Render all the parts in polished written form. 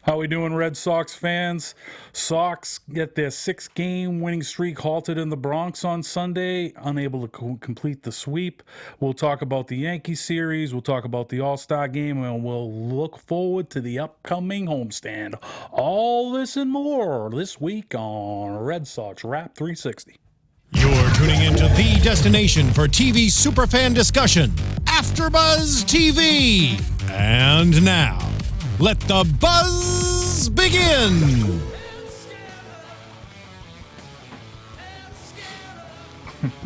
How we doing, Red Sox fans? Sox get their 6-game winning streak halted in the Bronx on Sunday, unable to complete the sweep. We'll talk about the Yankee series, we'll talk about the AllStar Game, and we'll look forward to the upcoming homestand. All this and more this week on Red Sox Wrap 360. You're tuning into the destination for TV superfan discussion, AfterBuzz TV. And now, let the buzz begin.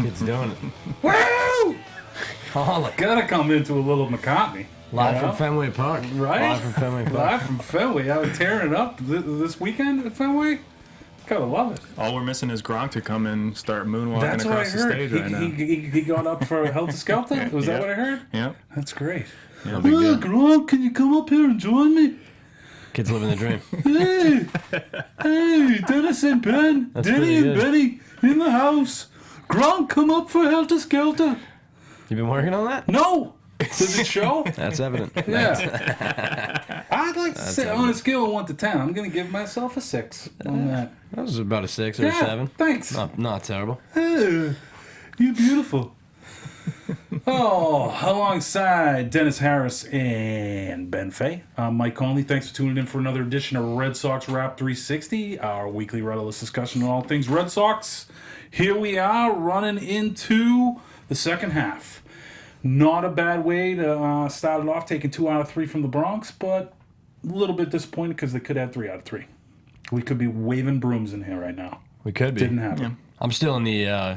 Kids doing it. Woo! Holla. Gotta come into a little McCartney. Live from Fenway Park. Right? Live from Fenway Park. Live from Fenway. I was tearing it up this weekend at Fenway. Gotta love it. All we're missing is Gronk to come and start moonwalking That's what I across the heard. stage right now. He got up for Helter Skelter? Was that what I heard? Yeah. That's great. Yeah, big deal. Gronk, can you come up here and join me? Kids living the dream. Hey, Dennis and Ben, That's Denny pretty and good. Betty in the house. Gronk, come up for Helter Skelter. You been working on that? No. Does it show? That's evident. Yeah. I'd like to say on a scale of 1 to 10, I'm going to give myself a 6 on that. That was about a 6 or a 7. Thanks. Not terrible. You're beautiful. Alongside Dennis Harris and Ben Fay, I'm Mike Conley. Thanks for tuning in for another edition of Red Sox Wrap 360, our weekly rudderless discussion on all things Red Sox. Here we are running into the second half. Not a bad way to start it off, taking 2 out of 3 from the Bronx, but a little bit disappointed because they could have 3 out of 3. We could be waving brooms in here right now. We could be. Didn't happen. I'm still in the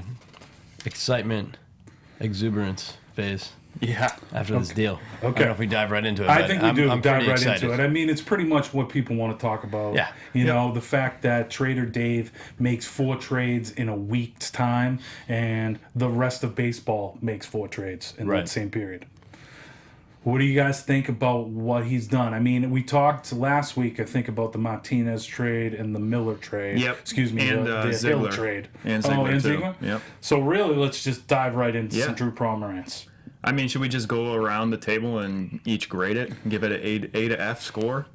excitement, exuberance phase Yeah. after this deal. I Okay. don't know if we dive right into it. I but think we do I'm dive pretty right excited. into it. I mean, it's pretty much what people want to talk about. Yeah. You know, the fact that Trader Dave makes 4 trades in a week's time, and the rest of baseball makes 4 trades in Right. that same period. What do you guys think about what he's done? I mean, we talked last week, I think, about the Martinez trade and the Miller trade. Yep. Excuse me, And, the Hill Ziegler. trade. And Ziegler, and too. Ziegler? Yep. So really, let's just dive right into Yeah. some Drew Pomeranz. I mean, should we just go around the table and each grade it? Give it an A to F score?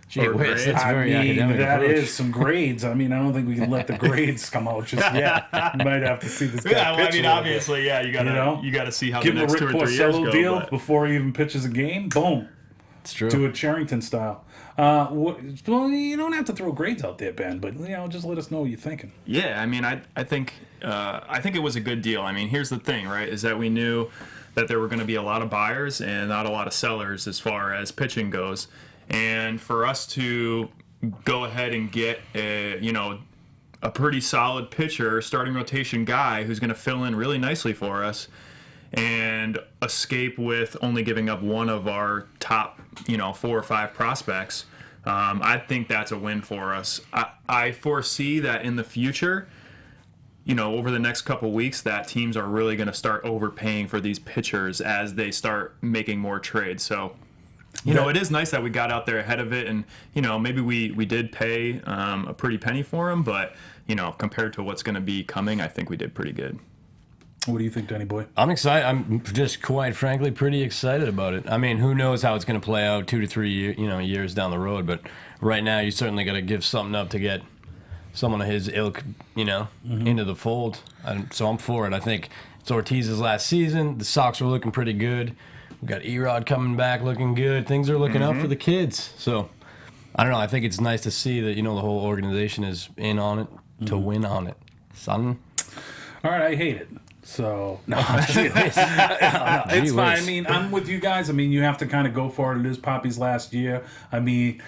Gee Or whiz, grade. that's I very mean, academic that approach. is some grades. I mean, I don't think we can let the grades come out just yet. You might have to see this guy pitch a little bit. yeah, you gotta You know? you gotta see how Give the him a next Rick 2 or 3 years Porcello go. deal but- before he even pitches a game. Boom. It's true. Do it Charrington style. Well, you don't have to throw grades out there, Ben, but just let us know what you're thinking. Yeah, I mean, I think it was a good deal. I mean, here's the thing, right? Is that we knew that there were going to be a lot of buyers and not a lot of sellers as far as pitching goes, and for us to go ahead and get a pretty solid pitcher, starting rotation guy who's going to fill in really nicely for us, and escape with only giving up one of our top 4 or 5 prospects. I think that's a win for us. I foresee that in the future, over the next couple weeks, that teams are really going to start overpaying for these pitchers as they start making more trades. So, it is nice that we got out there ahead of it, and maybe we did pay a pretty penny for him, but compared to what's going to be coming, I think we did pretty good. What do you think, Danny boy? I'm excited. I'm just quite frankly pretty excited about it. I mean, who knows how it's going to play out 2 to 3 years down the road, but right now you certainly got to give something up to get someone of his ilk, into the fold. So I'm for it. I think it's Ortiz's last season. The Sox were looking pretty good. We got Erod coming back looking good. Things are looking up for the kids. So I don't know. I think it's nice to see that the whole organization is in on it to win on it, son. All right, I hate it. So, no, it's fine. I mean, I'm with you guys. I mean, you have to kind of go for it. It is Poppy's last year. I mean,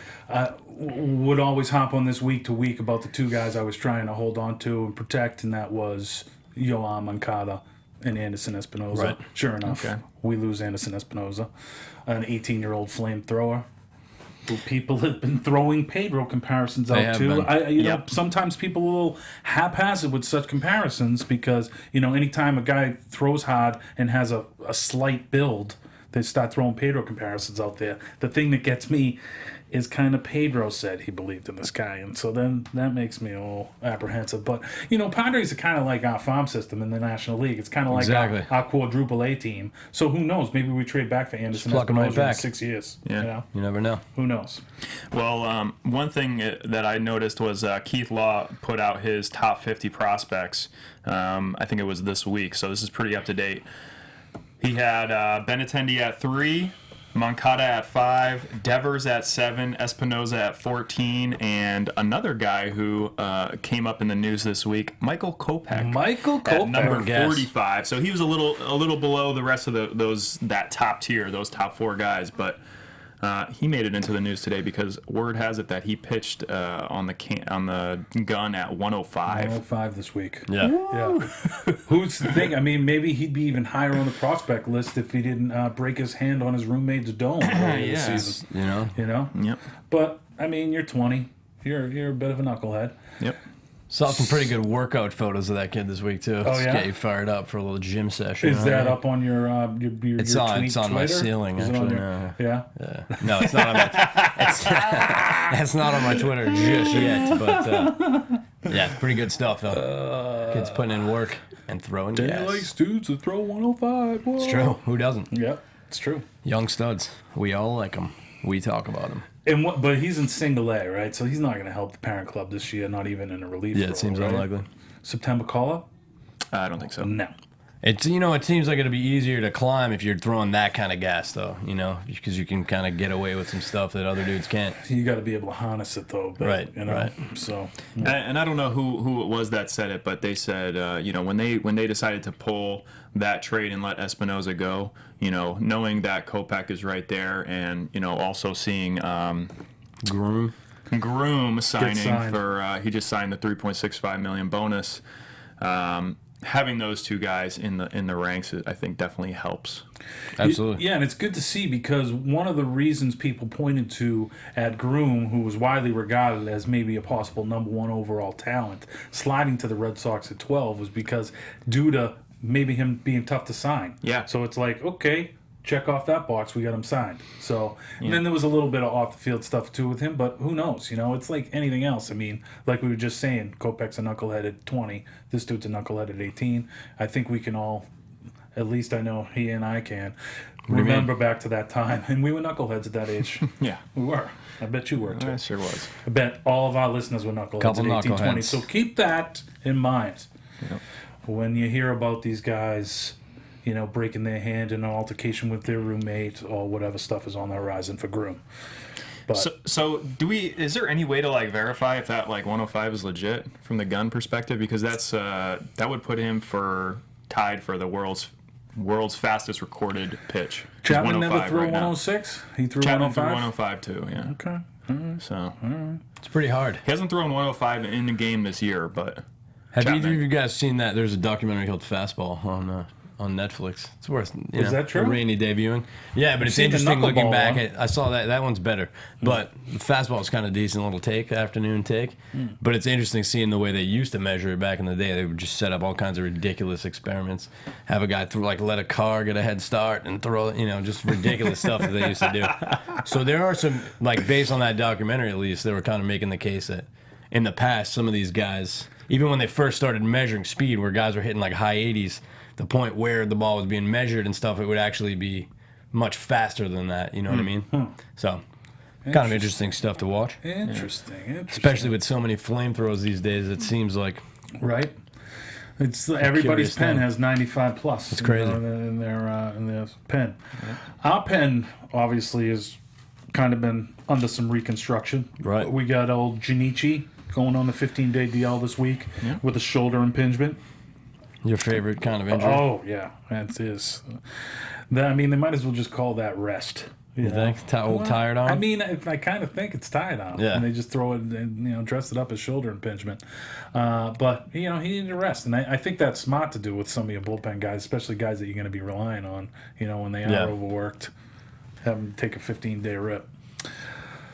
would always hop on this week to week about the 2 guys I was trying to hold on to and protect, and that was Yoan Moncada and Anderson Espinoza. Right. Sure enough, Okay. we lose Anderson Espinoza, an 18-year-old flamethrower. Who people have been throwing Pedro comparisons They out have to. been. Know, sometimes people are a little haphazard with such comparisons because, anytime a guy throws hard and has a slight build, they start throwing Pedro comparisons out there. The thing that gets me is kind of Pedro said he believed in this guy, and so then that makes me a little apprehensive. But Padres are kind of like our farm system in the National League. It's kind of like our quadruple A team. So who knows? Maybe we trade back for Anderson Espinosa in 6 years. Yeah, you never know. Who knows? Well, one thing that I noticed was Keith Law put out his top 50 prospects. I think it was this week, so this is pretty up to date. He had Benintendi at 3, Moncada at 5, Devers at 7, Espinoza at 14, and another guy who came up in the news this week, Michael Kopech. At number 45. So he was a little below the rest of that top tier, those top 4 guys, but he made it into the news today because word has it that he pitched on the gun at 105. 105 this week. Yeah. Who's the thing? I mean, maybe he'd be even higher on the prospect list if he didn't break his hand on his roommate's dome this season. You know. Yep. But I mean, you're 20. You're a bit of a knucklehead. Yep. Saw some pretty good workout photos of that kid this week too. Oh, yeah? Get you fired up for a little gym session. Is that up on your It's your on Twitter? my ceiling Is it on actually. your- Yeah. No, it's not on my. It's not on my Twitter just yet, but yeah, pretty good stuff though. Kids putting in work and throwing He gas. likes dudes that throw 105. Whoa. It's true. Who doesn't? Yep, it's true. Young studs. We all like them. We talk about them. But he's in single A, right? So he's not going to help the parent club this year, not even in a relief role, It seems right? unlikely. September call-up? I don't think so. No. It seems like it'd be easier to climb if you're throwing that kind of gas, though. Because you can kind of get away with some stuff that other dudes can't. You got to be able to harness it, though. But, Right, right. So, And I don't know who it was that said it, but they said, when they decided to pull that trade and let Espinoza go, knowing that Kopech is right there, and also seeing Groom signing for he just signed the $3.65 million bonus. Having those two guys in the ranks, I think, definitely helps. Absolutely. Yeah, and it's good to see because one of the reasons people pointed to at Groom, who was widely regarded as maybe a possible number 1 overall talent, sliding to the Red Sox at 12 was because due to maybe him being tough to sign. Yeah. So it's like, okay, check off that box, we got him signed. So, and then there was a little bit of off-the-field stuff, too, with him, but who knows? It's like anything else. I mean, like we were just saying, Kopech's a knucklehead at 20. This dude's a knucklehead at 18. I think we can all, at least I know he and I can, remember back to that time. And we were knuckleheads at that age. Yeah. We were. I bet you were, too. I sure was. I bet all of our listeners were knuckleheads Couple at 18, 20. knuckleheads. So keep that in mind. Yep. When you hear about these guys, breaking their hand in an altercation with their roommate or whatever stuff is on the horizon for Groom. But So is there any way to verify if that 105 is legit from the gun perspective? Because that would put him tied for the world's fastest recorded pitch. Chapman never threw 106. He threw Chapman threw 105. 105 too. Yeah. Okay. So It's pretty hard. he hasn't thrown 105 in the game this year, but Have Chapman. either of you guys seen that? There's a documentary called Fastball on Netflix. It's worth Is that true? a rainy day viewing. Yeah, but it's seen the interesting looking knuckleball back one. at. I saw that one's better, but the fastball is kind of decent little afternoon take. But it's interesting seeing the way they used to measure it back in the day. They would just set up all kinds of ridiculous experiments, have a guy let a car get a head start and throw just ridiculous stuff that they used to do. So there are some based on that documentary at least, they were kind of making the case that in the past some of these guys, even when they first started measuring speed, where guys were hitting high 80s. The point where the ball was being measured and stuff, it would actually be much faster than that. You know what I mean? So, kind of interesting stuff to watch. Interesting. Especially with so many flamethrowers these days, it seems like. Right. It's everybody's curious pen thing. has 95 plus. It's crazy. In their pen. Our pen obviously has kind of been under some reconstruction. Right. We got old Junichi going on the 15-day DL this week with a shoulder impingement. Your favorite kind of injury? Oh yeah, that is. They might as well just call that rest. You think? Old tired arm? I mean, I kind of think it's tired arm. Yeah. And they just throw it, and, dress it up as shoulder impingement. But he needed to rest, and I think that's smart to do with some of your bullpen guys, especially guys that you're going to be relying on. When they are overworked, have them take a 15-day rip.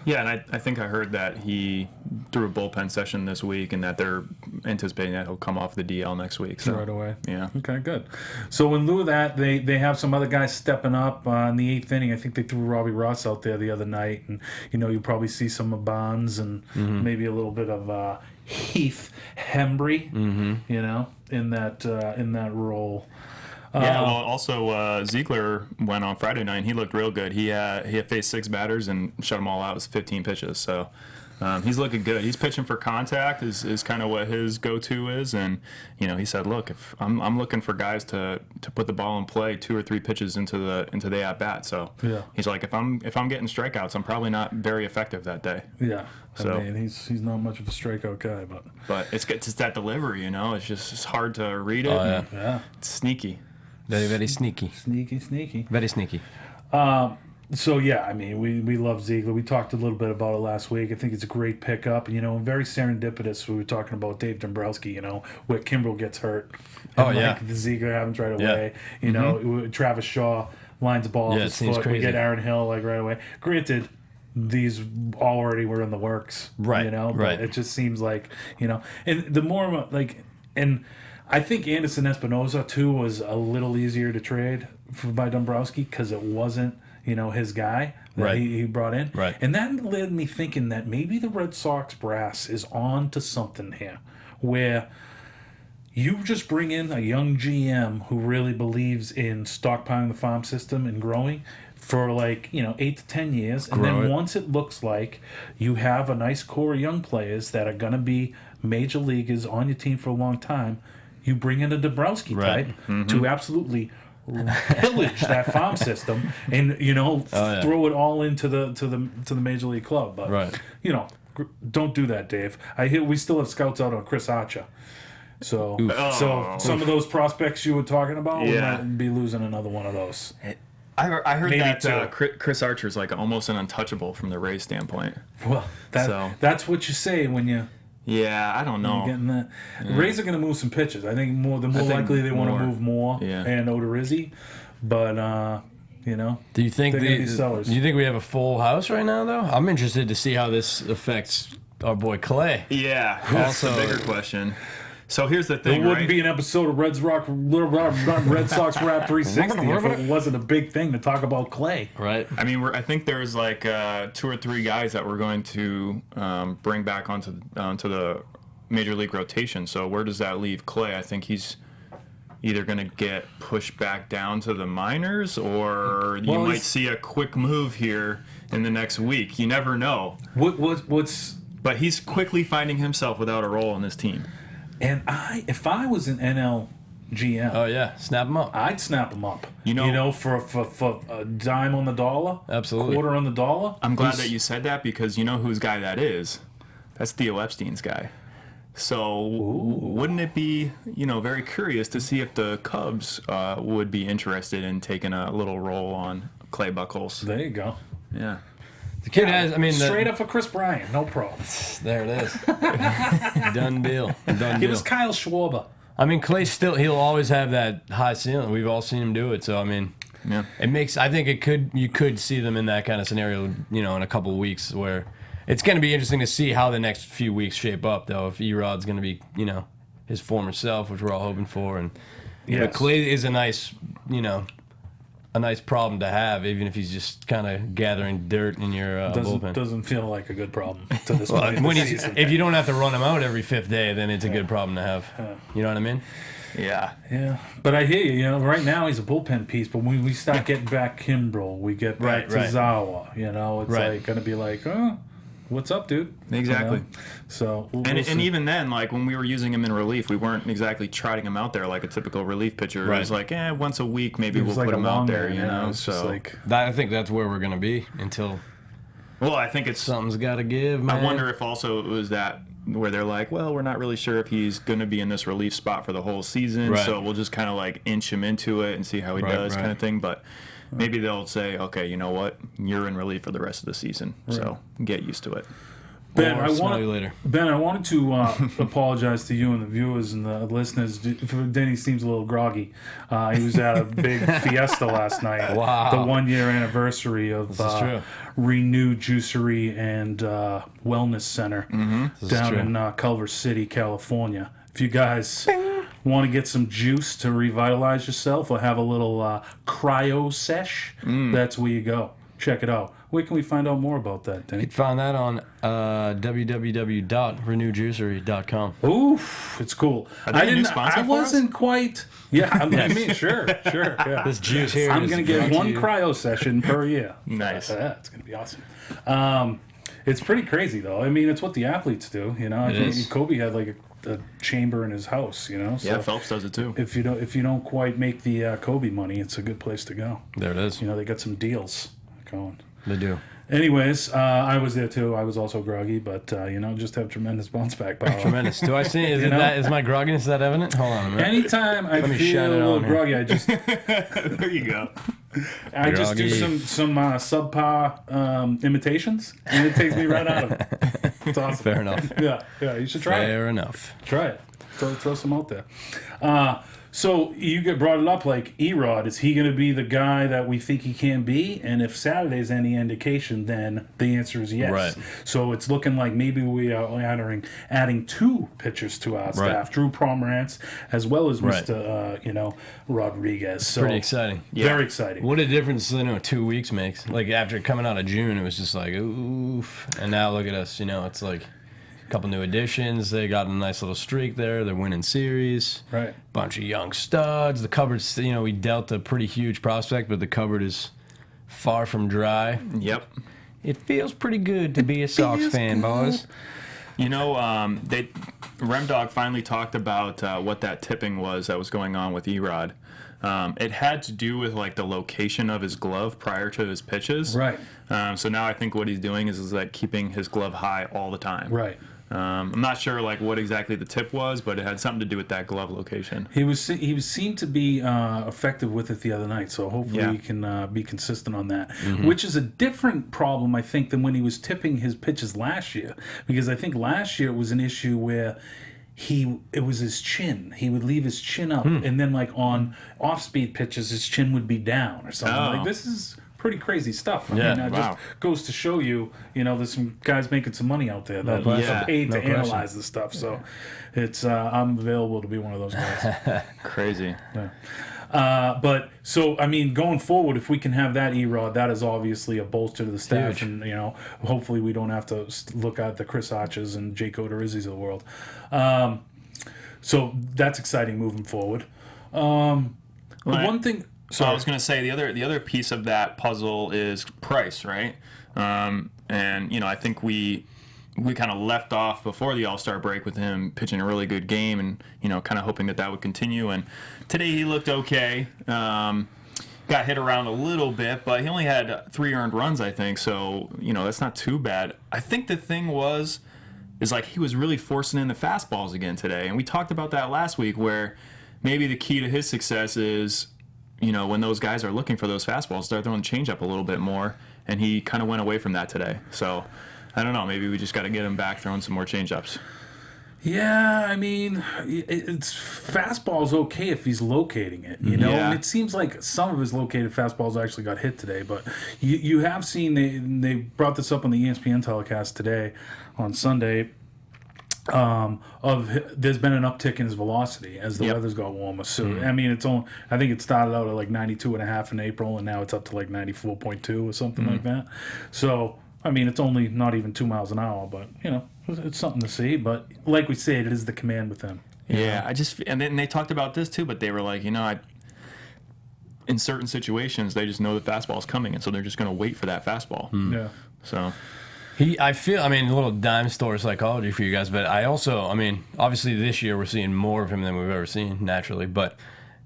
Yeah, and I think I heard that he threw a bullpen session this week, and that they're anticipating that he'll come off the DL next week. So Right away. Yeah. Okay, good. So in lieu of that, they have some other guys stepping up in the 8th inning. I think they threw Robbie Ross out there the other night, and you probably see some of Bonds and maybe a little bit of Heath Hembry, in that role. Yeah, well, also Ziegler went on Friday night, and he looked real good. He had faced 6 batters and shut them all out with 15 pitches. So he's looking good. He's pitching for contact is kind of what his go-to is. And, he said, look, if I'm looking for guys to put the ball in play 2 or 3 pitches into the at-bat. So he's like, if I'm getting strikeouts, I'm probably not very effective that day. Yeah. So, I mean, he's not much of a strikeout guy, but it's that delivery, it's hard to read it. yeah. It's sneaky. Very, very sneaky. Sneaky. Very sneaky. So, yeah, I mean, we love Ziegler. We talked a little bit about it last week. I think it's a great pickup. And, very serendipitous. We were talking about Dave Dombrowski, where Kimbrel gets hurt. And, the Ziegler happens right away. Travis Shaw lines the ball off his foot. Crazy. We get Aaron Hill, right away. Granted, these already were in the works. Right, But right. it just seems like, and the more, and I think Anderson Espinosa, too, was a little easier to trade by Dombrowski because it wasn't, his guy that he brought in. Right. And that led me thinking that maybe the Red Sox brass is on to something here where you just bring in a young GM who really believes in stockpiling the farm system and growing for 8 to 10 years. And then once it looks like you have a nice core of young players that are going to be major leaguers on your team for a long time, you bring in a Dombrowski type to absolutely pillage that farm system and throw it all into the major league club. But don't do that, Dave. I hear we still have scouts out on Chris Archer. So some of those prospects you were talking about, we might be losing another one of those. I heard Maybe that Chris Archer's almost an untouchable from the Rays standpoint. Well, that's what you say when you. Yeah, I don't know. Getting that. The Rays are going to move some pitches. I think more likely they want to move more and Odorizzi, but Do you think they're gonna be sellers. Do you think we have a full house right now, though? I'm interested to see how this affects our boy Clay. Yeah, that's the bigger question. So here's the thing, There wouldn't be an episode of Red Sox Wrap 360 if it wasn't a big thing to talk about Clay. Right. I mean, I think there's 2 or 3 guys that we're going to bring back onto the major league rotation. So where does that leave Clay? I think he's either going to get pushed back down to the minors, or you might see a quick move here in the next week. You never know. But he's quickly finding himself without a role on this team. And if I was an NL GM, snap him up. I'd snap him up. For a dime on the dollar, absolutely, quarter on the dollar. I'm glad that you said that because you know whose guy that is. That's Theo Epstein's guy. So wouldn't it be very curious to see if the Cubs would be interested in taking a little role on Clay Buchholz? There you go. Yeah. The kid has, straight up for Chris Bryant, no problem. There it is. Done deal. It was Kyle Schwarber. Clay he'll always have that high ceiling. We've all seen him do it. So, it makes, I think you could see them in that kind of scenario, in a couple of weeks where it's going to be interesting to see how the next few weeks shape up, though, if Erod's going to be, his former self, which we're all hoping for. And Clay is a nice problem to have, even if he's just kind of gathering dirt in your bullpen. Doesn't feel like a good problem to this point in the season. If you don't have to run him out every 5th day, then it's a good problem to have. You know what I mean? Yeah. Yeah. But I hear you. Right now he's a bullpen piece, but when we start getting back Kimbrel, we get back to Zawa. It's going to be like, what's up, dude? Exactly. So and even then, when we were using him in relief, we weren't exactly trotting him out there like a typical relief pitcher. Right. It was once a week maybe we'll put him out there. So I think that's where we're gonna be until. Well, I think it's something's got to give, man. I wonder if also it was that where they're like, well, we're not really sure if he's going to be in this relief spot for the whole season, so we'll just kind of inch him into it and see how he does, kind of thing. But maybe they'll say, okay, you know what, you're in relief for the rest of the season, so get used to it. Ben, or I smell you later. wanted to apologize to you and the viewers and the listeners. Denny seems a little groggy. He was at a big fiesta last night. Wow. The 1-year anniversary of true. Renew Juicery and Wellness Center down in Culver City, California. If you guys want to get some juice to revitalize yourself or have a little cryo sesh, that's where you go. Check it out. Where can we find out more about that, Denny? You can find that on www.renewjuicery.com. Oof, it's cool. they a new sponsor I for wasn't quite. Yeah, I mean, sure. Yeah. This juice here I'm is going to get brought one to you. cryo session per year. Nice. It's going to be awesome. It's pretty crazy, though. I mean, it's what the athletes do. You know, I think is. Kobe had like a chamber in his house. You know, so Yeah, Phelps does it too. if you don't quite make the Kobe money, it's a good place to go. There it is. You know, they got some deals going. They do. Anyways, I was there too. I was also groggy, but just have tremendous bounce back power. Tremendous. Do I see? Is, You know? is my grogginess that evident? Hold on a minute. Anytime I me feel a shine it little on here. groggy, I just There you go. just do Groggy. some subpar imitations, and it takes me right out of it. It's awesome. Fair enough. Yeah, you should try it. Fair enough. Try it. Throw some out there. So you get brought it up like Erod. Is he going to be the guy that we think he can be? And if Saturday's any indication, then the answer is yes. Right. So it's looking like maybe we are adding 2 pitchers to our staff, Drew Pomeranz as well as Right. Mr. Rodriguez. So Pretty exciting. Very exciting. What a difference 2 weeks makes. Like after coming out of June, it was just like oof, and now look at us. It's like a couple new additions. They got a nice little streak there. They're winning series. Right. Bunch of young studs. The cupboard's we dealt a pretty huge prospect, but the cupboard is far from dry. Yep. It feels pretty good to be a Sox fan, boys. Remdog finally talked about what that tipping was that was going on with Erod. It had to do with like the location of his glove prior to his pitches. Right. So now I think what he's doing is like keeping his glove high all the time. Right. I'm not sure like what exactly the tip was, but it had something to do with that glove location. He seemed to be effective with it the other night, so hopefully he can be consistent on that. Which is a different problem, I think, than when he was tipping his pitches last year, because I think last year it was an issue where it was his chin. He would leave his chin up, and then like on off-speed pitches, his chin would be down or something. Oh. Like this is pretty crazy stuff. I Yeah, mean, that wow. just goes to show you, there's some guys making some money out there that question. are paid No to question. analyze this stuff. So it's I'm available to be one of those guys. Crazy. But so I mean, going forward, if we can have that Erod, that is obviously a bolster to the staff, Huge. and hopefully we don't have to look at the Chris Arches and Jake Odorizzi's of the world. So that's exciting moving forward. The one thing. So I Sorry. was going to say the other piece of that puzzle is price, right? And I think we kind of left off before the All-Star break with him pitching a really good game, and kind of hoping that would continue. And today he looked okay. Got hit around a little bit, but he only had 3 earned runs, I think. So that's not too bad. I think the thing is like he was really forcing in the fastballs again today, and we talked about that last week, where maybe the key to his success is, when those guys are looking for those fastballs, start throwing the changeup a little bit more, and he kind of went away from that today. So, I don't know, maybe we just got to get him back throwing some more changeups. Yeah, I mean, it's fastball's okay if he's locating it, Yeah. And it seems like some of his located fastballs actually got hit today, but you have seen they brought this up on the ESPN telecast today on Sunday. There's been an uptick in his velocity as the weather's got warmer. So I mean, I think it started out at like 92.5 in April, and now it's up to like 94.2 or something like that. So I mean, it's only not even 2 miles an hour, but it's something to see. But like we said, it is the command with him. Yeah, and then they talked about this too, but they were like, in certain situations, they just know the fastball's coming, and so they're just going to wait for that fastball. Yeah. So. I feel, a little dime store psychology for you guys, but I also, obviously this year we're seeing more of him than we've ever seen, naturally, but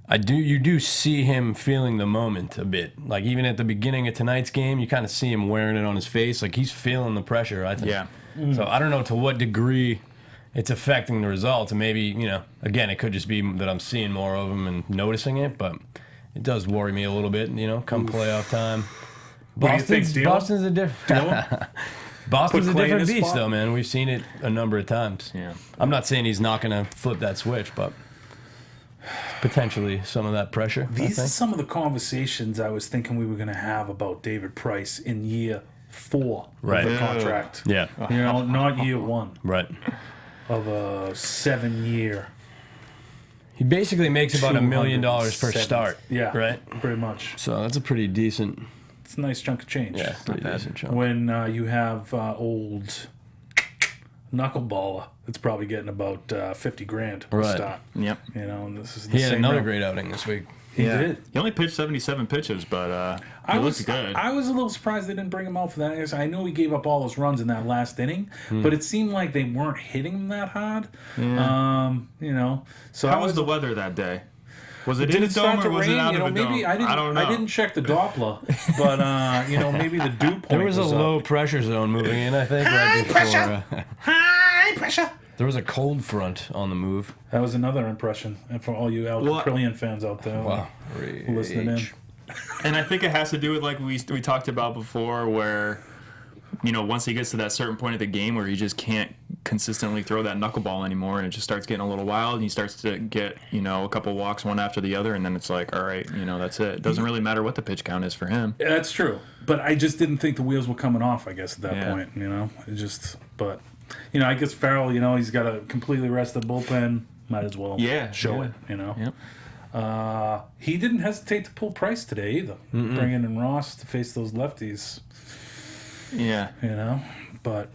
you do see him feeling the moment a bit. Like even at the beginning of tonight's game, you kind of see him wearing it on his face, like he's feeling the pressure, I think. Yeah. So I don't know to what degree it's affecting the results, and maybe, again, it could just be that I'm seeing more of him and noticing it, but it does worry me a little bit, come playoff time. What do you think, Steele? Boston's a different... Boston's a Clay in different his beast, spot? though, man. We've seen it a number of times. Yeah. I'm not saying he's not going to flip that switch, but potentially some of that pressure. These I are think. some of the conversations I was thinking we were going to have about David Price in year 4 Right. of the Yeah. contract. Yeah. You know, not year 1 Right. of a 7-year. He basically makes about $1 million per 207. start. Yeah, Right. pretty much. So that's a pretty decent. It's a nice chunk of change. Yeah, pretty decent chunk. When you have old knuckleballer that's probably getting about 50 grand to Right. start. Yep. You know, and this is the He had same another round. great outing this week. He did. He only pitched 77 pitches, but I he was looked good. I was a little surprised they didn't bring him out for that. I know he gave up all those runs in that last inning, Hmm. but it seemed like they weren't hitting him that hard. You know, so How I was the weather that day? Was it Did in it a start dome to or was rain? it out You know, of a maybe dome? I don't know. I didn't check the Doppler, but you know, maybe the dew point There was a up. low pressure zone moving in, I think, right before. High pressure. There was a cold front on the move. That was another impression, and for all you Al Caprillion fans out there Wow. listening in. And I think it has to do with like we talked about before, where you know once he gets to that certain point of the game where he just can't consistently throw that knuckleball anymore, and it just starts getting a little wild, and he starts to get a couple walks one after the other, and then it's like, all right, that's it. It doesn't really matter what the pitch count is for him. That's true, but I just didn't think the wheels were coming off. I guess at that Yeah. point, it just. But I guess Farrell, he's got to completely rest the bullpen. Might as well, show it. Yep. He didn't hesitate to pull Price today either, bringing in Ross to face those lefties. Yeah. But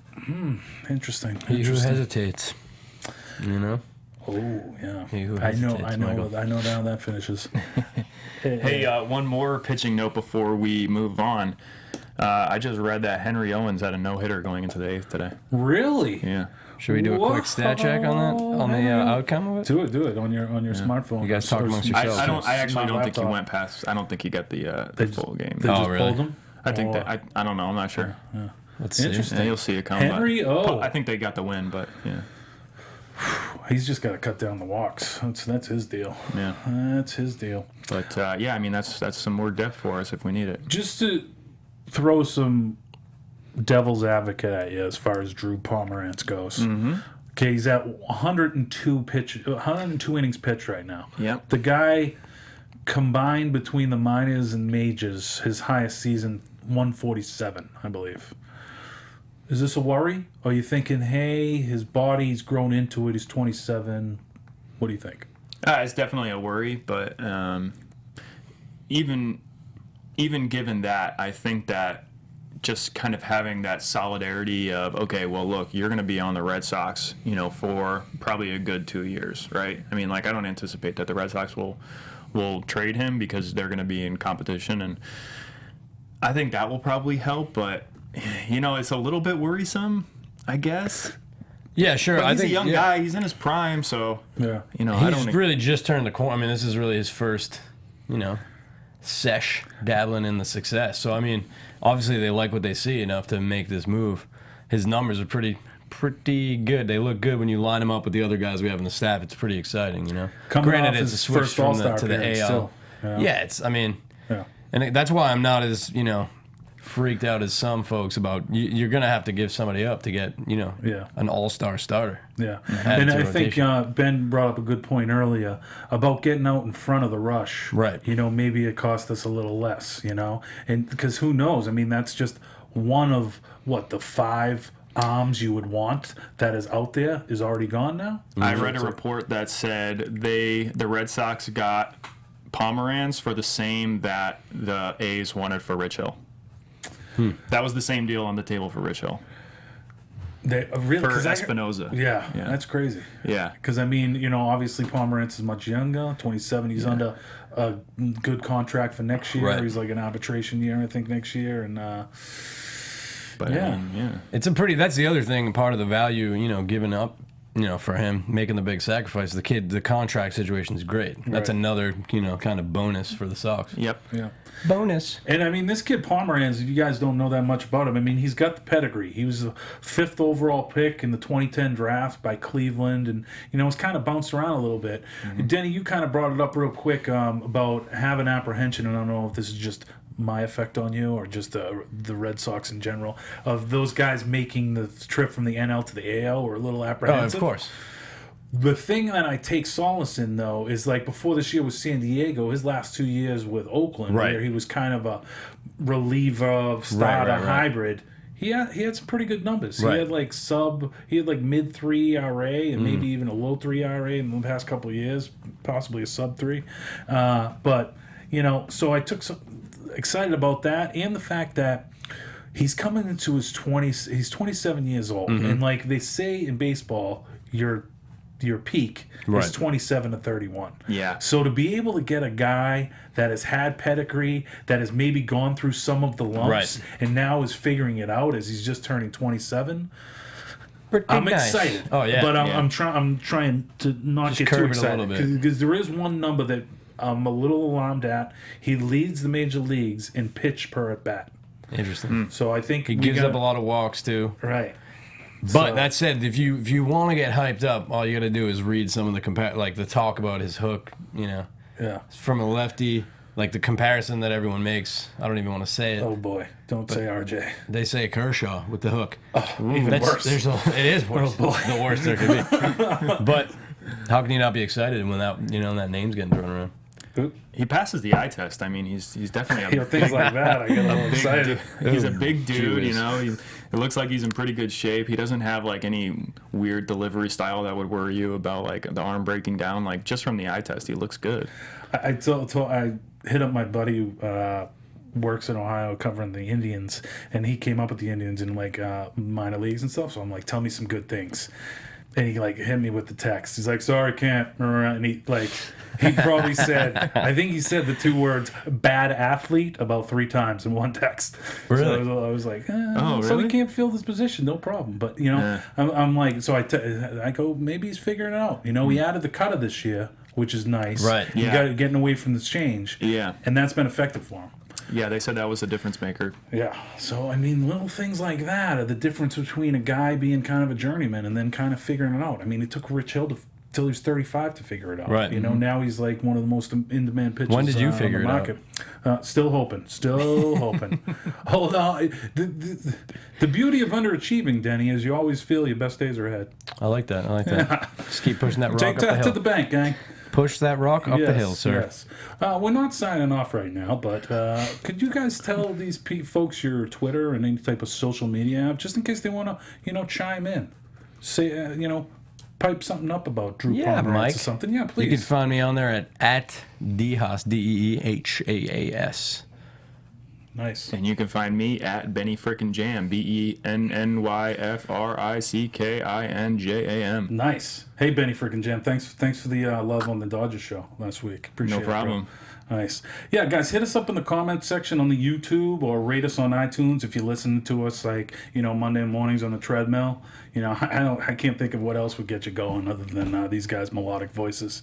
interesting. He who Interesting. hesitates. Oh yeah. He who I know. hesitates, Michael. I know how that finishes. Hey, one more pitching note before we move on. I just read that Henry Owens had a no-hitter going into the 8th today. Really? Yeah. Should we do a quick stat check on that? On the outcome of it? Do it on your smartphone. You guys talk amongst I yourselves. actually My don't think he laptop. went past. I don't think he got the full game. They just really? pulled him. I think that I don't know. I'm not sure. Let's see. Interesting. Yeah, you'll see it come. Henry, but I think they got the win, but yeah. He's just got to cut down the walks. That's his deal. Yeah. That's his deal. But yeah, I mean that's some more depth for us if we need it. Just to throw some devil's advocate at you as far as Drew Pomeranz goes. Okay, he's at 102 innings pitched right now. Yep. The guy combined between the minors and majors, his highest season 147, I believe. Is this a worry? Or are you thinking, hey, his body's grown into it, he's 27? What do you think? It's definitely a worry, but even given that, I think that just kind of having that solidarity of, okay, well, look, you're going to be on the Red Sox, for probably a good 2 years, right? I mean, I don't anticipate that the Red Sox will trade him because they're going to be in competition, and I think that will probably help, but, it's a little bit worrisome, I guess. Yeah, sure. But I he's think a young guy. He's in his prime, so, Yeah. I He's don't... really just turned the corner. I mean, this is really his first, sesh dabbling in the success. So, I mean, obviously they like what they see enough to make this move. His numbers are pretty good. They look good when you line them up with the other guys we have in the staff. It's pretty exciting, Coming Granted, off it's a his switch first from All-Star to the appearance AL. still, Yeah, it's, I mean, Yeah. and that's why I'm not as, freaked out as some folks about you're going to have to give somebody up to get, an all-star starter. Yeah, Add and to I think Ben brought up a good point earlier about getting out in front of the rush. Right. Maybe it cost us a little less, and because who knows? I mean, that's just one of the 5 arms you would want that is out there is already gone now. I read a report that said the Red Sox got Pomeranz for the same that the A's wanted for Rich Hill. That was the same deal on the table for Rich Hill. They really For 'cause Espinoza. Yeah, that's crazy. Yeah. Because I mean, obviously Pomeranz is much younger, 27. He's under a good contract for next year. Right. He's like an arbitration year, I think, next year, and But Yeah. I mean, yeah. It's that's the other thing, part of the value, giving up, for him, making the big sacrifice. The contract situation is great. That's Right. another, kind of bonus for the Sox. Yep. yeah. Bonus. And I mean, this kid Pomeranz, if you guys don't know that much about him, I mean, he's got the pedigree. He was the 5th overall pick in the 2010 draft by Cleveland, and it's kind of bounced around a little bit. Denny, you kind of brought it up real quick about having apprehension, and I don't know if this is just my effect on you, or just the Red Sox in general, of those guys making the trip from the NL to the AL were a little Oh, apprehensive. of course. The thing that I take solace in, though, is like before this year with San Diego, his last 2 years with Oakland, Right. where he was kind of a reliever, starter, right. hybrid. He had some pretty good numbers. Right. He had like mid 3 ERA and maybe even a low 3 ERA in the past couple of years, possibly a sub 3. But so I took some excited about that, and the fact that he's coming into his 20s. He's 27 years old, and like they say in baseball, your peak Right. is 27 to 31. Yeah. So to be able to get a guy that has had pedigree, that has maybe gone through some of the lumps, Right. and now is figuring it out as he's just turning 27, Pretty I'm nice. excited. Oh yeah. But Yeah. I'm trying to not Just get curb too it a excited little bit. because there is one number that I'm a little alarmed at. He leads the major leagues in pitch per at bat. Interesting. So I think He gives up a lot of walks too. Right. But So- that said, if you want to get hyped up, all you got to do is read some of the the talk about his hook. Yeah. From a lefty, like the comparison that everyone makes. I don't even want to say it. Oh boy, don't say RJ. They say Kershaw with the hook. Even worse. It is worse. The worst there could be. But how can you not be excited when that name's getting thrown around? He passes the eye test. I mean, he's definitely Things like that, I get a little excited. He's a big dude, Jeez. It looks like he's in pretty good shape. He doesn't have like any weird delivery style that would worry you about like the arm breaking down. Like just from the eye test, he looks good. I hit up my buddy who works in Ohio covering the Indians, and he came up with the Indians in like minor leagues and stuff. So I'm like, tell me some good things. And he like hit me with the text. He's like, sorry, can't. And he probably said, I think he said the 2 words "bad athlete" about 3 times in one text. Really? So I was like, Oh, so he really? can't fill this position, no problem. But Yeah. I'm like, so I go, maybe he's figuring it out. He added the cutter this year, which is nice. Right. He Yeah. got getting away from the change. Yeah. And that's been effective for him. Yeah, they said that was a difference maker. Yeah. So, I mean, little things like that are the difference between a guy being kind of a journeyman and then kind of figuring it out. I mean, it took Rich Hill till he was 35 to figure it out. Right. Now he's like one of the most in-demand pitchers When did you on figure the it market. Still hoping. Hold on. The beauty of underachieving, Denny, is you always feel your best days are ahead. I like that. Just keep pushing that rock Take up the that hill. to the bank, gang. Push that rock up the hill, sir. Yes. We're not signing off right now, but could you guys tell these folks your Twitter and any type of social media app, just in case they want to, chime in, say, pipe something up about Drew Yeah, Pomeranz Mike. or something? Yeah, You please. can find me on there at Dehaas, Deehaas. Nice. And you can find me at Benny Frickin' Jam, BennyFrickinJam. Nice. Hey, Benny Frickin' Jam. Thanks for the love on the Dodgers show last week. Appreciate No problem. it, bro. Nice. Yeah, guys, hit us up in the comment section on the YouTube or rate us on iTunes if you listen to us like, Monday mornings on the treadmill. I can't think of what else would get you going other than these guys' melodic voices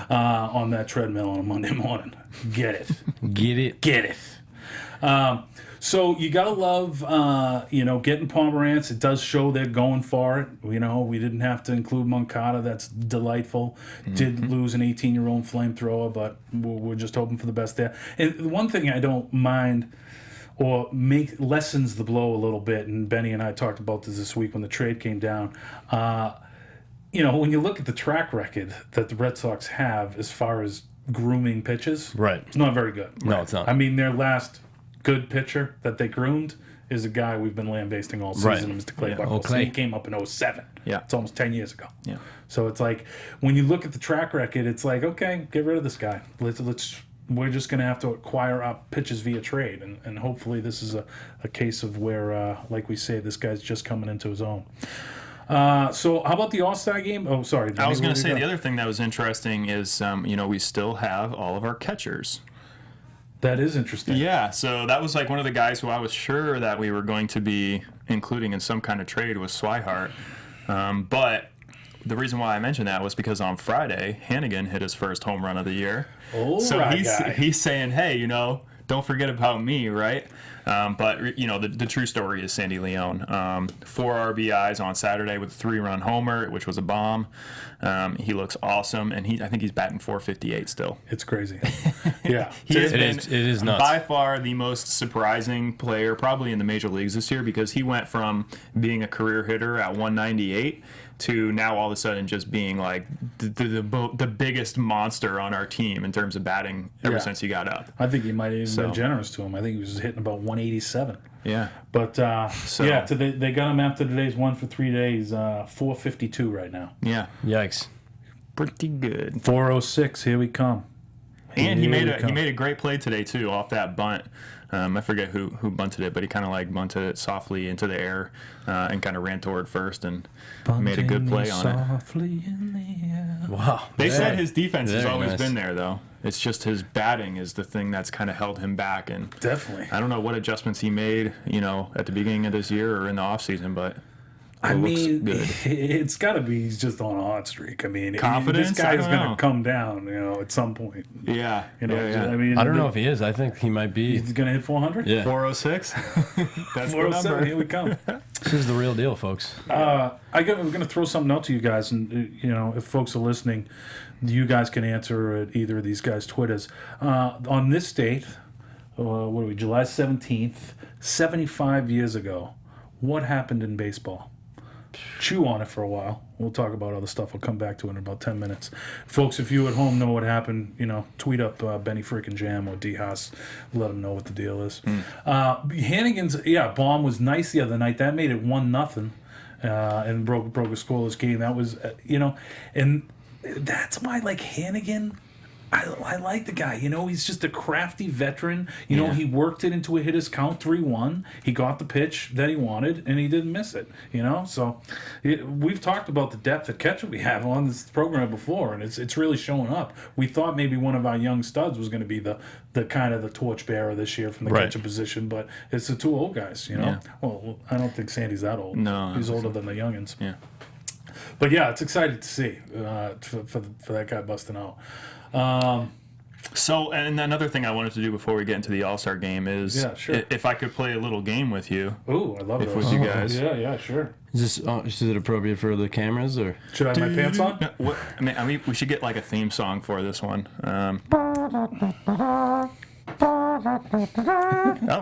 on that treadmill on a Monday morning. Get it. Get it? Get it. So you gotta love, getting Pomeranz. It does show they're going for it. We didn't have to include Moncada. That's delightful. Did lose an 18-year-old flamethrower, but we're just hoping for the best there. And the one thing I don't mind or lessens the blow a little bit, and Benny and I talked about this week when the trade came down. When you look at the track record that the Red Sox have as far as grooming pitches, Right. it's not very good. No, it's not. I mean, their last good pitcher that they groomed is a guy we've been lambasting all season, Right. Mr. Clay Yeah. Buchholz. Oh, Clay. He came up in 07. Yeah. It's almost 10 years ago. Yeah. So it's like, when you look at the track record, it's like, okay, get rid of this guy. We're just going to have to acquire up pitches via trade. And hopefully this is a case of where, like we say, this guy's just coming into his own. So how about the AllStar Game? Oh, sorry. I was going to say go. the other thing that was interesting is, we still have all of our catchers. That is interesting. Yeah, so that was like one of the guys who I was sure that we were going to be including in some kind of trade was Swihart. But the reason why I mentioned that was because on Friday, Hannigan hit his first home run of the year. Oh, So right, he's guy. saying, hey, don't forget about me, right? But you know, the true story is Sandy Leone. 4 RBIs on Saturday with a 3-run homer, which was a bomb. He looks awesome, and I think he's batting .458 still. It's crazy. Yeah, It is nuts. By far the most surprising player probably in the major leagues this year, because he went from being a career hitter at 198 to now all of a sudden just being like the biggest monster on our team in terms of batting ever since he got up. I think he might have even been generous to him. I think he was hitting about 187. Yeah. But they got him after today's 1 for 3 days, 452 right now. Yeah. Yikes. Pretty good. 406, here we come. And he made a great play today too off that bunt. I forget who bunted it, but he kind of like bunted it softly into the air and kind of ran toward first and made a good play on it. In the air. Wow. They said his defense has Very always nice. been there, though. It's just his batting is the thing that's kind of held him back. And Definitely. I don't know what adjustments he made, at the beginning of this year or in the offseason, but I mean, good. it's got to be he's just on a hot streak. I mean, Confidence? this guy's I don't going know. to come down, at some point. Yeah. I mean, I don't know if he is. I think he might be. he's going to hit 400. Yeah. 406? That's the 407. number. Here we come. This is the real deal, folks. I'm going to throw something out to you guys, and if folks are listening, you guys can answer at either of these guys' Twitters. On this date, what are we? July 17th, 75 years ago. What happened in baseball? Chew on it for a while. We'll talk about other stuff. I'll come back to it in about 10 minutes. Folks, if you at home know what happened, tweet up Benny freaking Jam or D Haas. Let them know what the deal is. Hannigan's bomb was nice the other night. That made it 1-0 and broke a scoreless game. That was and that's why Hannigan. I like the guy. He's just a crafty veteran. He worked it into a hitter's count, 3-1. He got the pitch that he wanted, and he didn't miss it. So we've talked about the depth of catcher we have on this program before, and it's really showing up. We thought maybe one of our young studs was going to be the kind of the torchbearer this year from the catcher position, but it's the two old guys. Yeah. Well, I don't think Sandy's that old. No, he's older than the youngins. Yeah. But yeah, it's exciting to see for that guy busting out. So, and another thing I wanted to do before we get into the AllStar game is if I could play a little game with you. Ooh, I love it. With you guys. Yeah, sure. Is it appropriate for the cameras or? Should I have my pants on? No, I mean, we should get like a theme song for this one. All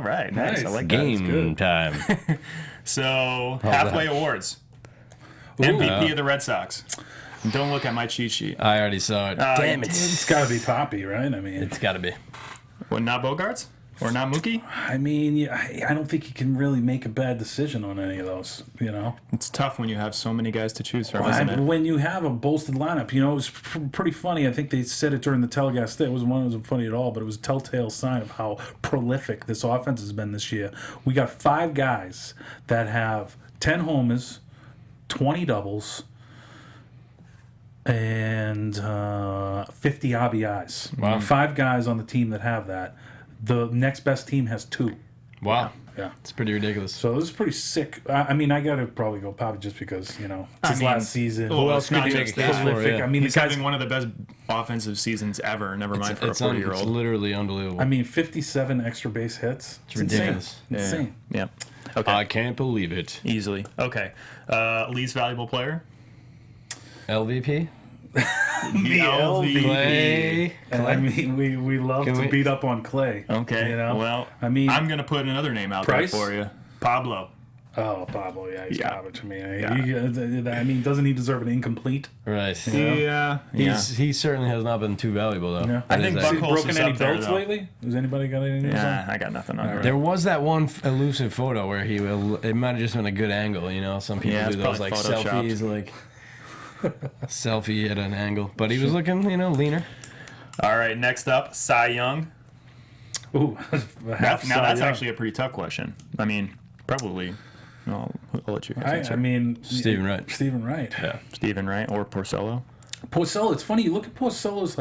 right, nice. I like that. Game time. So, halfway awards. MVP of the Red Sox. Don't look at my cheat sheet. I already saw it. Damn it. It's got to be Poppy, right? I mean, It's got to be. Well, not Bogarts? Or not Mookie? I mean, I don't think you can really make a bad decision on any of those, It's tough when you have so many guys to choose from, isn't it? When you have a bolstered lineup, it was pretty funny. I think they said it during the telecast. It wasn't funny at all, but it was a telltale sign of how prolific this offense has been this year. We got 5 guys that have 10 homers, 20 doubles, and 50 RBIs. Wow. 5 guys on the team that have that. The next best team has 2. Wow. Yeah. It's pretty ridiculous. So this is pretty sick. I mean, I got to probably go Poppy just because, it's his last season. Who else could you make a case for? Prolific. Yeah. I mean, He's the guy's, having one of the best offensive seasons ever, never mind for a It's 40-year-old. literally unbelievable. I mean, 57 extra base hits. It's ridiculous. Insane. Yeah. Okay. I can't believe it. Easily. Okay. Least valuable player? LVP? The Clay. And I mean, we love Can to we- beat up on Clay. Okay. Well, I mean, I'm going to put another name out Price? there for you. Pablo. oh, Pablo, yeah, he's Yeah. garbage. I mean, Yeah. I mean, doesn't he deserve an incomplete? Right. Yeah. He certainly has not been too valuable, though. Yeah. I That think is Buck actually- Holtz Broken is any up there, belts though. lately? Has anybody got any news Yeah, I got nothing on her. There was that one elusive photo where it might have just been a good angle, Some people Yeah, do it's those probably like photoshopped. selfies, like selfie at an angle. But he was looking, leaner. All right, next up, Cy Young. Ooh, Now half that's Cy Young. actually a pretty tough question. I mean, probably. I'll let you guys answer. I mean, Stephen Wright. Stephen Wright. Yeah. Steven Wright or Porcello. Porcello, it's funny. You look at Porcello's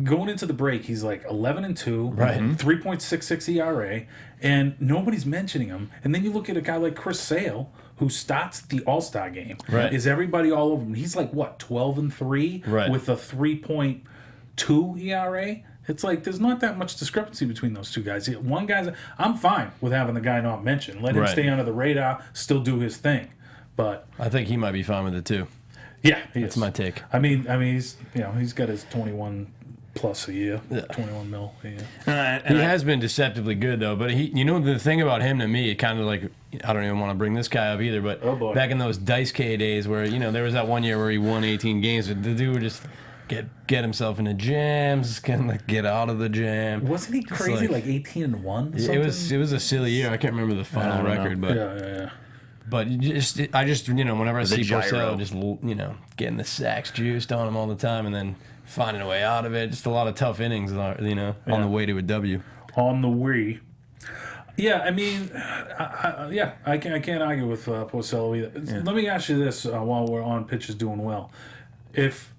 going into the break. He's 11-2, Right. 3.66 ERA, and nobody's mentioning him. And then you look at a guy like Chris Sale, who starts the All-Star game. Right. Is everybody all over him? He's 12-3 Right. with a 3.2 ERA. It's like there's not that much discrepancy between those two guys. One guy's, I'm fine with having the guy not mentioned. Let him Right. stay under the radar, still do his thing. But I think he might be fine with it too. yeah, That's my take. I mean, he's he's got his 21 plus a year, Yeah. 21 mil a year. He has been deceptively good though, but the thing about him to me, it kind of like, I don't even want to bring this guy up either, but Oh, boy. back in those Dice K days where there was that one year where he won 18 games, but the dude would just get himself into jams, kind of get out of the jam. Wasn't he crazy? Like 18-1? It was a silly year. I can't remember the final record, but Yeah. but I just whenever I see gyro. Porcello, just getting the sacks juiced on him all the time, and then finding a way out of it. Just a lot of tough innings, on the way to a W. On the Wii. Yeah, I mean, I can't argue with Porcello either. Yeah. Let me ask you this while we're on pitches doing well. If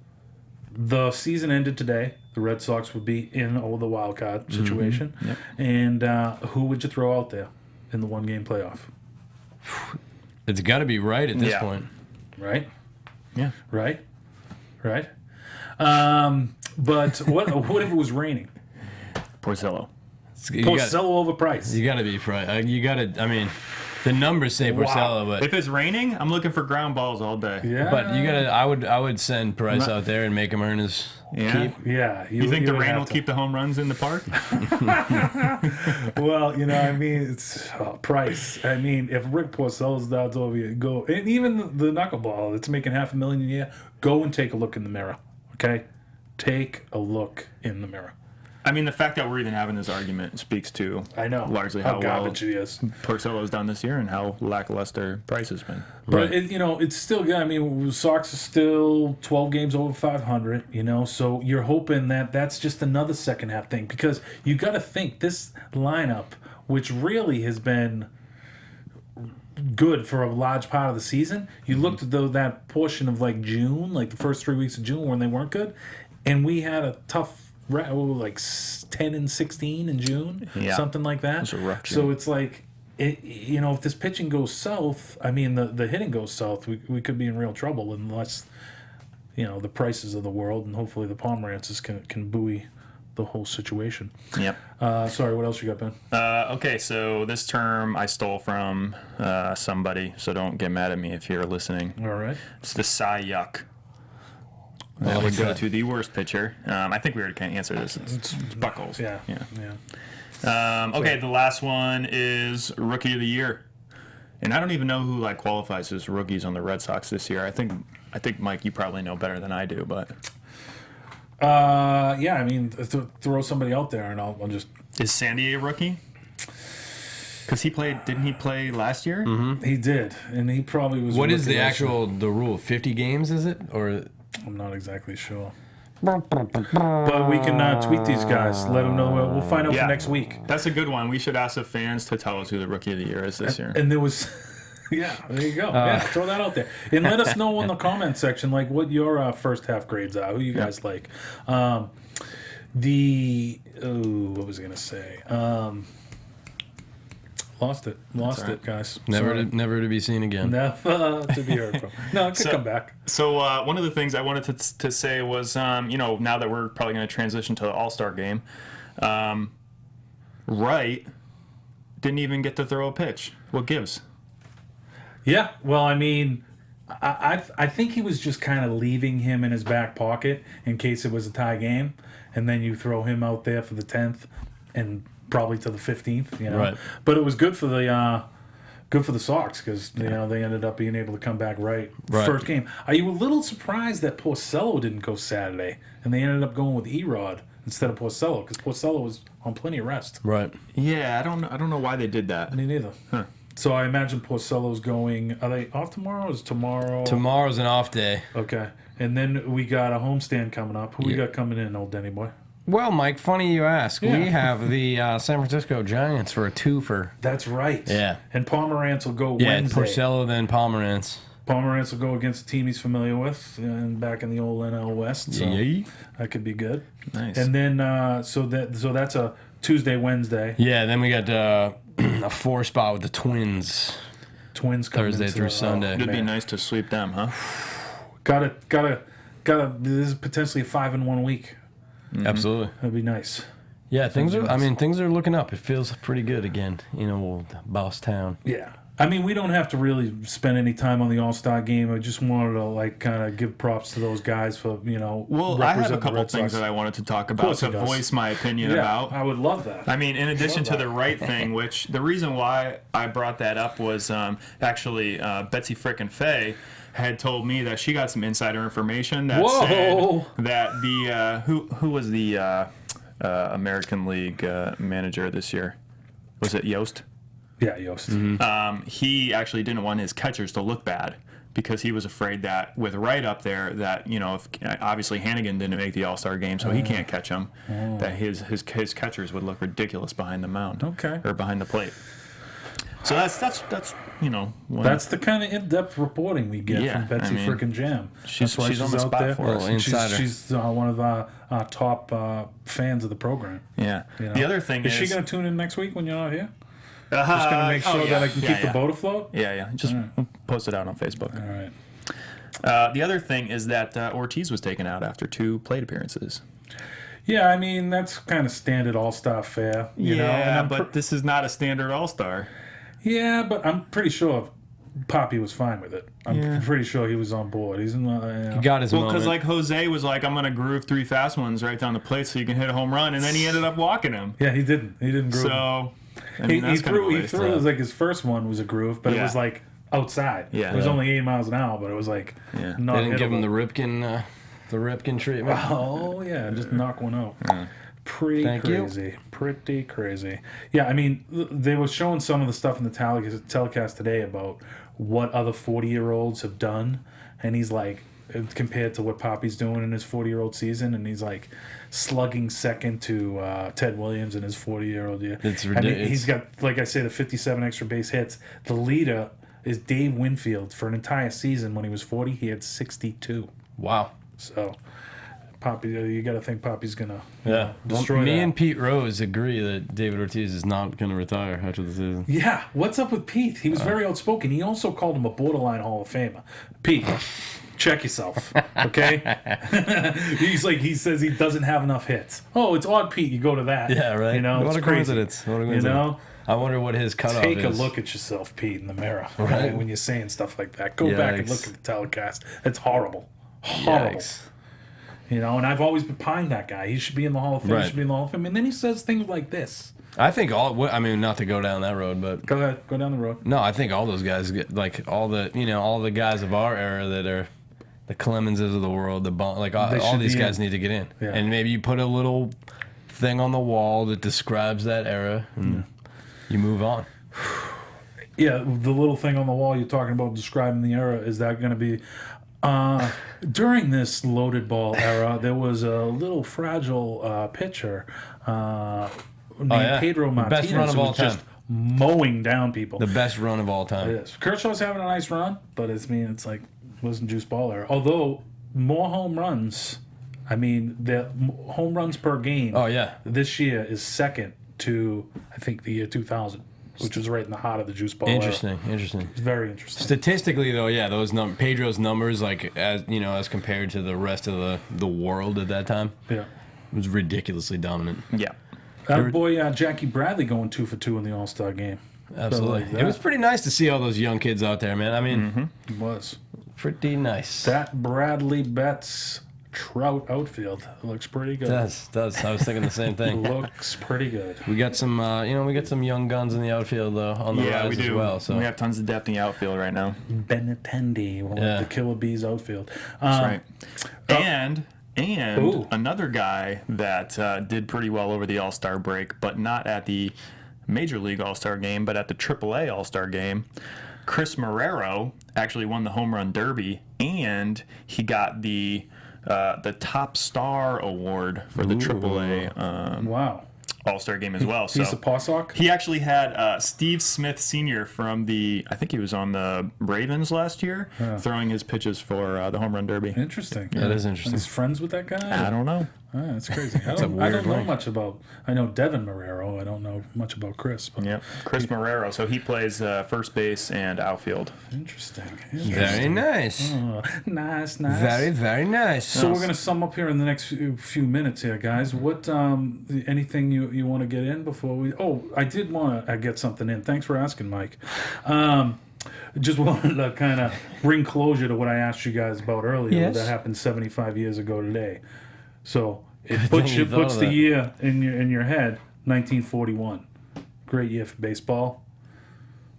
the season ended today, the Red Sox would be in the wild card situation. Yep. And who would you throw out there in the one-game playoff? It's got to be right at this Yeah. point. Right? Yeah. Right? But what if it was raining? Porcello. Porcello over Price. You got to be right. You got to. I mean, the numbers say Porcello, but If it's raining, I'm looking for ground balls all day. Yeah. but you got to. I would send Price out there and make him earn his Yeah. keep. Yeah. You think the would rain have will to. keep the home runs in the park? Well, it's Price. I mean, if Rick Porcello's out over you, go. And even the knuckleball that's making $500,000 a year, go and take a look in the mirror. Okay? Take a look in the mirror. I mean, the fact that we're even having this argument speaks to I know. largely how well garbage he is. Porcello's done this year and how lackluster Price has been. But it's still good. I mean, Sox are still 12 games over 500. So you're hoping that that's just another second half thing, because you got to think this lineup, which really has been good for a large part of the season. You looked at that portion of like June, like the first 3 weeks of June when they weren't good, and we had a tough. Like 10-16 in June, Yeah. something like that. was a rough June. So it's like, if this pitching goes south, I mean the hitting goes south, we could be in real trouble unless, the Prices of the world and hopefully the Pomeranzes can buoy the whole situation. Yep. Sorry, what else you got, Ben? Okay, so this term I stole from somebody, so don't get mad at me if you're listening. All right. It's the Cy Yuck. That would go to the worst pitcher. I think we already can't answer this. It's Buckles. Yeah. Okay, the last one is Rookie of the Year. And I don't even know who qualifies as rookies on the Red Sox this year. I think Mike, you probably know better than I do, but Yeah, I mean, throw somebody out there and I'll just. is Sandy a rookie? Because didn't he play last year? Mm-hmm. He did, and he probably was. What is rookie the last year. the rule? 50 games is it, or? I'm not exactly sure. But we can tweet these guys. Let them know. We'll find out Yeah. for next week. That's a good one. We should ask the fans to tell us who the Rookie of the Year is this year. And there was, yeah, there you go. Yeah, throw that out there. And let us know in the comment section, what your first half grades are. Who you guys like. What was I going to say? Lost it, guys. Sorry. Never to be seen again. Never to be heard from. No, it could come back. So one of the things I wanted to say was, now that we're probably going to transition to the AllStar Game, Wright didn't even get to throw a pitch. What gives? Yeah, well, I mean, I think he was just kind of leaving him in his back pocket in case it was a tie game, and then you throw him out there for the 10th and probably to the 15th, Right. But it was good for the Sox because they ended up being able to come back right first game. Are you a little surprised that Porcello didn't go Saturday and they ended up going with Erod instead of Porcello, because Porcello was on plenty of rest? Right. Yeah, I don't know why they did that. Me neither. Huh. So I imagine Porcello's going. Are they off tomorrow? Is tomorrow? Tomorrow's an off day. Okay, and then we got a homestand coming up. Who we Yeah. got coming in, old Denny boy? Well, Mike, funny you ask. Yeah. We have the San Francisco Giants for a twofer. That's right. Yeah. And Pomeranz will go Yeah, Wednesday. Porcello, then Pomeranz. Pomeranz will go against a team he's familiar with, and back in the old NL West. So that could be good. Nice. And then so that's a Tuesday, Wednesday. Yeah, then we got a 4 spot with the Twins. Twins coming Thursday into through the- Sunday. It'd be man. nice to sweep them, huh? Gotta. This is potentially a 5-in-1 week. Absolutely. That'd be nice. Yeah, things are looking up. It feels pretty good again. Old Boss Town. Yeah. I mean, we don't have to really spend any time on the All-Star Game. I just wanted to, kind of give props to those guys for, Well, I have a representing the couple Red things Sox. that I wanted to talk about course he to does. voice my opinion Yeah, about. I would love that. I mean, in addition to the right thing, which the reason why I brought that up was actually Betsy frickin' Faye had told me that she got some insider information that Whoa! said that the who was the American League manager this year? Was it Yost? Yeah, Yost. He actually didn't want his catchers to look bad because he was afraid that with Wright up there, that if obviously Hannigan didn't make the All-Star game, so he can't catch him, that his catchers would look ridiculous behind the mound, or behind the plate. So that's That's the kind of in-depth reporting we get from Betsy frickin' Jam. She's That's why on the out spot there. for us. She's one of the top fans of the program. Yeah. You know? The other thing is she going to tune in next week when you're not here? just Just going to make sure that I can keep the boat afloat? Yeah. Just post it out on Facebook. All right. The other thing is that Ortiz was taken out after 2 plate appearances. Yeah, I mean, that's kind of standard all-star fare. You know? And but this is not a standard all-star. Yeah, but I'm pretty sure Poppy was fine with it. I'm pretty sure he was on board. He's in the, He got his moment. because like Jose was like, I'm going to groove 3 fast ones right down the plate so you can hit a home run, and then he ended up walking him. Yeah, he didn't. He didn't groove. So, I he mean, that's kind of a threw. He waste. threw. It was like his first one was a groove, but it Yeah. was like outside. Yeah. It was only 80 miles an hour, but it was like not They didn't give him hittable. the Ripken treatment. Oh yeah, just knock one out. Pretty Thank you. crazy. Pretty crazy. Yeah, I mean, they were showing some of the stuff in the telecast today about what other 40-year-olds have done, and he's like, compared to what Poppy's doing in his 40-year-old season, and he's like slugging second to Ted Williams in his 40-year-old year. It's I mean, ridiculous. he's got, like I said, 57 extra base hits. The leader is Dave Winfield. For an entire season when he was 40, he had 62. Wow. So, Poppy, you got to think Poppy's gonna Well, destroy me that. and Pete Rose agree that David Ortiz is not going to retire after the season. Yeah, what's up with Pete? He was very outspoken. He also called him a borderline Hall of Famer. Pete, check yourself, okay? he says he doesn't have enough hits. Oh, it's odd, Pete. You go to that. Yeah, right. You know, What it's a crazy. coincidence. What a You coincidence. know, I wonder what his cutoff take is. a look at yourself, Pete, in the mirror. Right. Right? When you're saying stuff like that, go back and Yikes. look at the telecast. It's horrible. Horrible. Yikes. You know, and I've always been behind that guy. He should be in the Hall of Fame. Right. He should be in the Hall of Fame. And then he says things like this. I think not to go down that road, but Go ahead, go down the road. no, I think all those guys get all the guys of our era that are the Clemenses of the world, all should these be guys in. need to get in. Yeah. And maybe you put a little thing on the wall that describes that era, and you move on. Yeah, the little thing on the wall you're talking about describing the era, is that going to be during this loaded ball era, there was a little fragile pitcher named Pedro The Martinez best run of who all was time. just mowing down people. The best run of all time. It is. Kershaw's having a nice run, but it's like wasn't juice ball era. Although more home runs, I mean the home runs per game. Oh yeah. This year is second to I think the year 2000, which was right in the heart of the juice ball Interesting. era. Interesting. It's very interesting. Statistically, though, yeah, those Pedro's numbers, like as compared to the rest of the world at that time, Yeah. was ridiculously dominant. Yeah. That boy Jackie Bradley going 2 for 2 in the All-Star game. Absolutely. like that. It was pretty nice to see all those young kids out there, man. I mean, It was. pretty nice. That Bradley Betts Trout outfield looks pretty good. Does. I was thinking the same thing. Looks pretty good. We got some, we got some young guns in the outfield though on the Yeah, rise we do. as well. So We have tons of depth in the outfield right now. Benintendi, one Yeah. of the Killer Bees outfield. That's right. And Ooh. another guy that did pretty well over the All-Star break, but not at the Major League All-Star game, but at the AAA All-Star game, Chris Marrero actually won the Home Run Derby, and he got the Top Star Award for the AAA Wow. All-Star Game as well. So He's the Pawsock? he actually had Steve Smith Sr. from I think he was on the Ravens last year, throwing his pitches for the Home Run Derby. Interesting. That is interesting. He's friends with that guy? I don't know. That's crazy. I don't know much about. I know Devin Marrero. I don't know much about Chris. But Yep, Chris Marrero. So he plays first base and outfield. Interesting. Very nice. Oh, nice. Very, very nice. So we're gonna sum up here in the next few minutes here, guys. What anything you want to get in before we? Oh, I did want to get something in. Thanks for asking, Mike. Just wanted to kind of bring closure to what I asked you guys about earlier. Yes. That happened 75 years ago today. So it thing you thought puts of the that. year in your head. 1941, great year for baseball.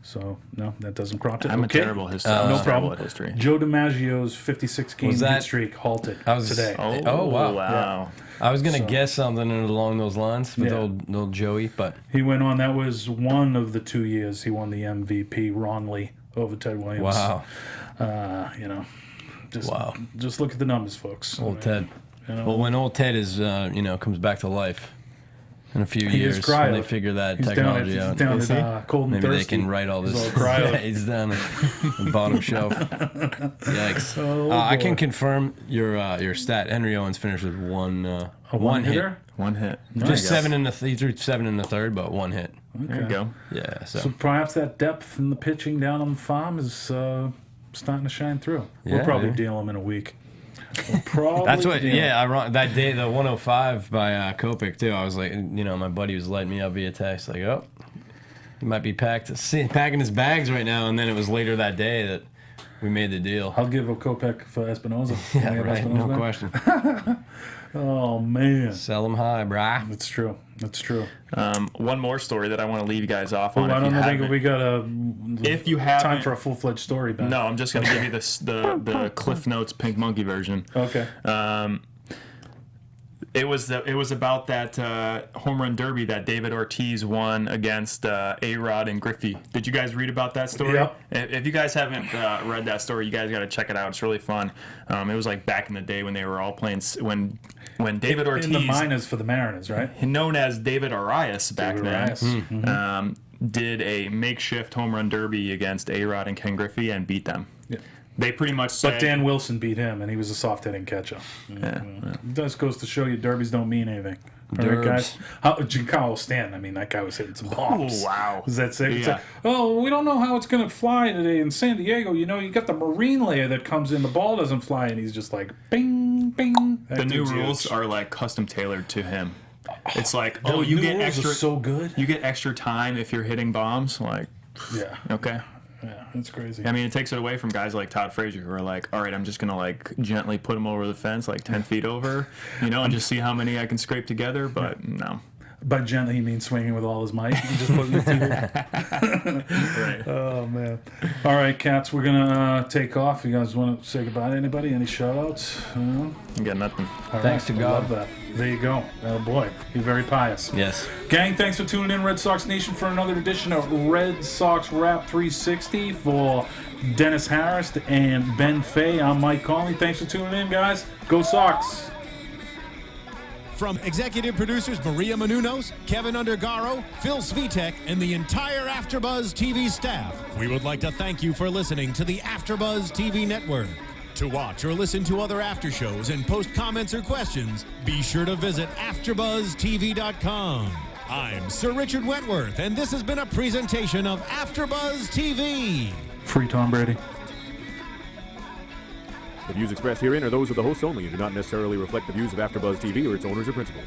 So no, that doesn't prompt it. I'm Okay. a terrible history. No terrible problem. at history. Joe DiMaggio's 56 game Was that- hit streak halted today. Oh, wow. Wow. I was gonna guess something along those lines with Yeah. old Joey, but He went on. That was one of the 2 years he won the MVP wrongly over Ted Williams. wow, Just look at the numbers, folks. old Ted. You know, Well, when old Ted is comes back to life in a few He years, is cryo. when they figure that he's technology down out, at, down Is at Cold and maybe Thirsty. they can write all this. He's all cryo. Yeah, he's down at the bottom shelf. Yikes! Oh, I boy. can confirm your stat. Henry Owens finished with one hit. hitter? One hit. Just seven in the he threw 7 in the third, but 1 hit. There you go. Yeah, so, So perhaps that depth in the pitching down on the farm is starting to shine through. We'll Yeah, probably yeah. deal him in a week. We'll probably that's what. deal him. Yeah, that day the 105 by Kopech too. I was like, my buddy was lighting me up via text, like, oh, he might be packing his bags right now. And then it was later that day that we made the deal. I'll give a Kopech for Espinoza. Yeah, Can I have right. Espinoza No back? question. Oh man, Sell them high, brah. that's true. That's true. One more story that I want to leave you guys off Oh, on. I if you don't think haven't. we got If you time haven't, for a full-fledged story. Ben. no, I'm just gonna give you the Cliff Notes Pink Monkey version. Okay. It was about that home run derby that David Ortiz won against A-Rod and Griffey. Did you guys read about that story? Yep. If you guys haven't read that story, you guys got to check it out. It's really fun. It was like back in the day when they were all playing when David Ortiz, In the minors for the Mariners, right? known as David Arias back David then, Arias. Mm-hmm. did a makeshift home run derby against A-Rod and Ken Griffey and beat them. Yeah. They pretty much said, But Dan Wilson beat him, and he was a soft hitting catcher. It just goes to show you derbies don't mean anything. All right, guys. Giancarlo Stanton, I mean, that guy was hitting some bombs. Oh, wow. Was that sick? It's Yeah. like, oh, we don't know how it's going to fly today in San Diego. You know, you got the marine layer that comes in, the ball doesn't fly, and he's just like, bing, bing. That the new dude's rules huge. are like custom tailored to him. It's like, The oh, you new get rules extra are so good. You get extra time if you're hitting bombs. Like, Yeah, okay. yeah, that's crazy. I mean, it takes it away from guys like Todd Frazier who are like, all right, I'm just gonna like gently put him over the fence, like 10 feet over, and just see how many I can scrape together. But no, By gently, he means swinging with all his might. He just put it right. Oh, man. All right, cats, we're going to take off. You guys want to say goodbye to anybody? Any shout-outs? You got nothing. All Thanks to I God. love that. There you go. Oh, boy. You're very pious. Yes. Gang, thanks for tuning in, Red Sox Nation, for another edition of Red Sox Wrap 360 for Dennis Harris and Ben Fay. I'm Mike Conley. Thanks for tuning in, guys. Go Sox. From executive producers Maria Menounos, Kevin Undergaro, Phil Svitek, and the entire AfterBuzz TV staff, we would like to thank you for listening to the AfterBuzz TV network. To watch or listen to other after shows and post comments or questions, be sure to visit AfterBuzzTV.com. I'm Sir Richard Wentworth, and this has been a presentation of AfterBuzz TV. Free Tom Brady. The views expressed herein are those of the hosts only and do not necessarily reflect the views of AfterBuzz TV or its owners or principals.